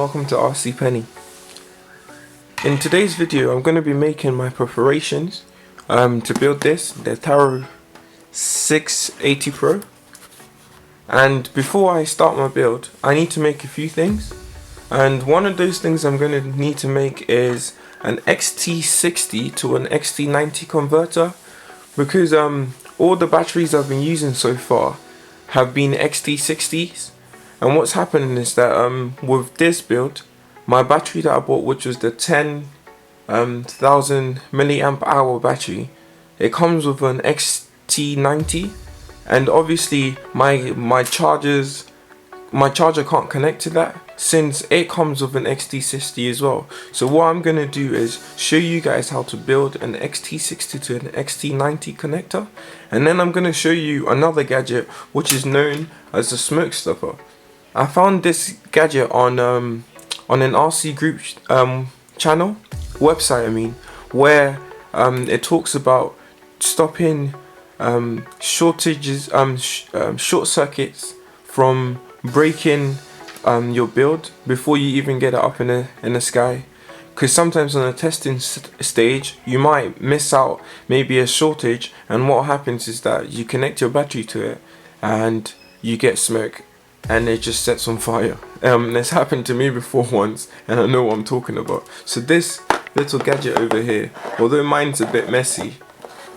welcome to RC Penny. In today's video I'm going to be making my preparations to build the Xt60 Pro. And before I start my build I need to make a few things, and one of those things I'm going to need to make is an Xt60 to an Xt90 converter, because all the batteries I've been using so far have been Xt60s. And what's happening is that with this build, my battery that I bought, which was the 10,000 milliamp hour battery, it comes with an Xt90, and obviously my charger can't connect to that since it comes with an Xt60 as well. So what I'm gonna do is show you guys how to build an Xt60 to an Xt90 connector, and then I'm gonna show you another gadget which is known as the smoke stopper. I found this gadget on an RC group website, where it talks about stopping short circuits from breaking your build before you even get it up in the sky. Because sometimes on a testing stage you might miss out maybe a shortage, and what happens is that you connect your battery to it and you get smoke and it just sets on fire. This happened to me before once, and I know what I'm talking about. So this little gadget over here, although mine's a bit messy,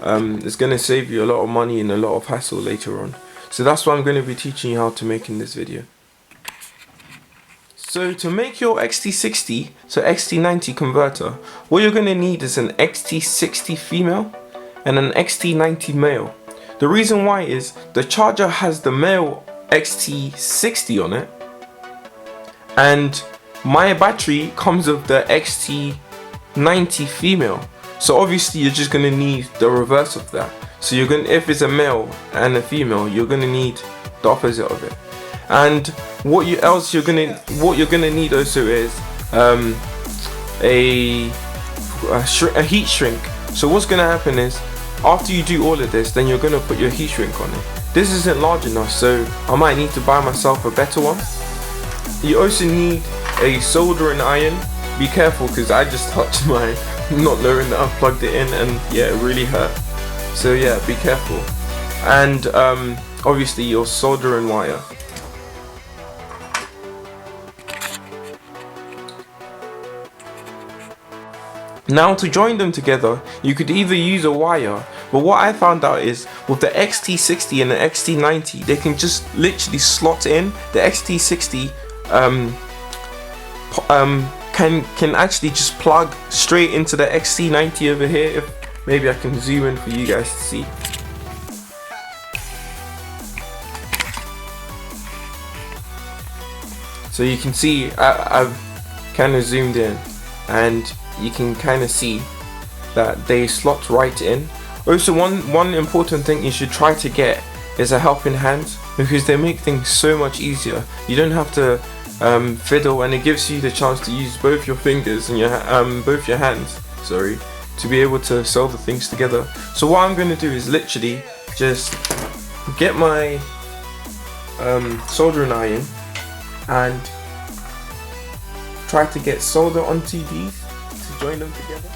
it's going to save you a lot of money and a lot of hassle later on. So that's what I'm going to be teaching you how to make in this video. So to make your Xt60 to Xt90 converter, what you're going to need is an Xt60 female and an Xt90 male. The reason why is the charger has the male Xt60 on it, and my battery comes with the Xt90 female. So obviously you're just gonna need the reverse of that. So you're gonna, if it's a male and a female, you're gonna need the opposite of it. And what you're gonna need also is a heat shrink. So what's gonna happen is, after you do all of this, then you're gonna put your heat shrink on it. This isn't large enough, so I might need to buy myself a better one. You also need a soldering iron. Be careful, because I just touched mine not knowing that I plugged it in, and yeah, it really hurt. So yeah, be careful. And obviously your soldering wire. Now to join them together, you could either use a wire, but what I found out is with the Xt60 and the Xt90, they can just literally slot in. The Xt60 can actually just plug straight into the Xt90 over here. If maybe I can zoom in for you guys to see. So you can see I've kind of zoomed in, and you can kind of see that they slot right in. Also, one important thing you should try to get is a helping hand, because they make things so much easier. You don't have to fiddle, and it gives you the chance to use both your fingers and both your hands, sorry, to be able to sew the things together. So what I'm going to do is literally just get my soldering iron and try to get solder onto these to join them together.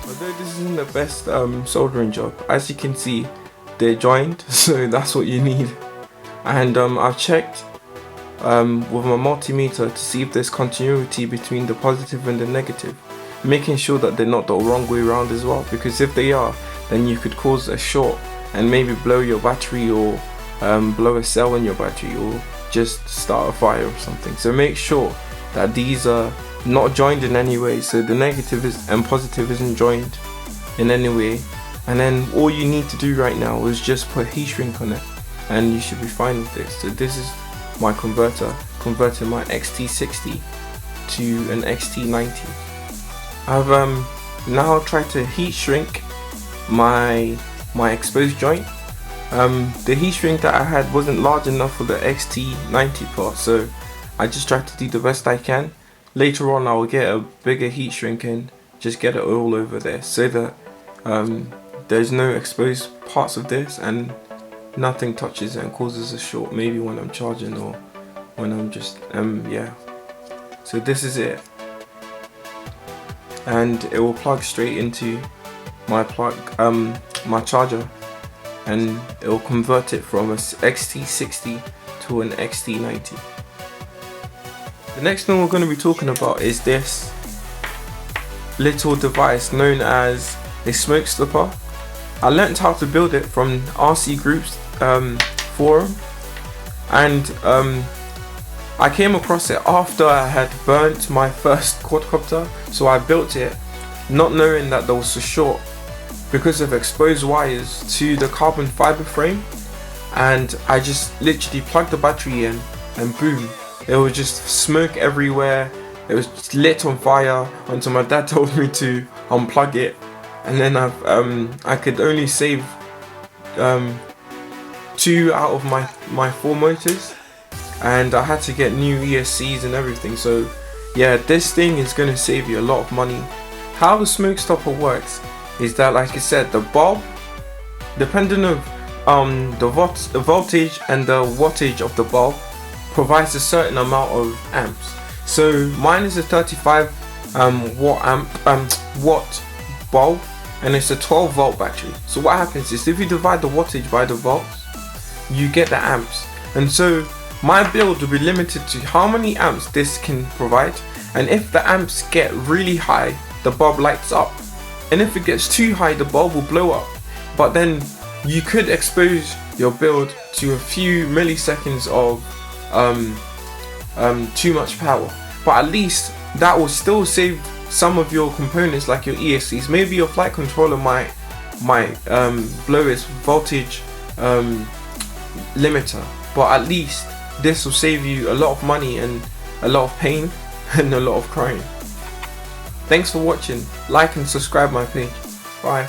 Although this isn't the best soldering job, as you can see they're joined, so that's what you need. And I've checked with my multimeter to see if there's continuity between the positive and the negative, making sure that they're not the wrong way around as well, because if they are, then you could cause a short and maybe blow your battery, or blow a cell in your battery, or just start a fire or something. So make sure that these are not joined in any way, so the negative and positive isn't joined in any way. And then all you need to do right now is just put heat shrink on it, and you should be fine with this. So this is my converter, converting my Xt60 to an Xt90. I've now tried to heat shrink my exposed joint. The heat shrink that I had wasn't large enough for the Xt90 part, so I just tried to do the best I can. Later on I will get a bigger heat shrink and just get it all over there so that there's no exposed parts of this and nothing touches it and causes a short, maybe when I'm charging or when I'm just yeah. So this is it, and it will plug straight into my my charger, and it will convert it from a Xt60 to an Xt90. The next thing we're going to be talking about is this little device known as a smoke stopper. I learned how to build it from RC Group's forum, and I came across it after I had burnt my first quadcopter, so I built it not knowing that there was a short because of exposed wires to the carbon fiber frame, and I just literally plugged the battery in and boom, there was just smoke everywhere. It was lit on fire until my dad told me to unplug it, and then I could only save 2 out of my 4 motors, and I had to get new ESCs and everything. So yeah, this thing is going to save you a lot of money. How the smoke stopper works is that, like I said, the bulb, depending on the voltage and the wattage of the bulb, provides a certain amount of amps. So mine is a 35 watt bulb, and it's a 12 volt battery. So what happens is if you divide the wattage by the volts, you get the amps. And so my build will be limited to how many amps this can provide, and if the amps get really high, the bulb lights up, and if it gets too high, the bulb will blow up. But then you could expose your build to a few milliseconds of too much power, but at least that will still save some of your components like your ESCs. Maybe your flight controller might blow its voltage limiter, but at least this will save you a lot of money and a lot of pain and a lot of crying. Thanks for watching. Like and subscribe my page. Bye.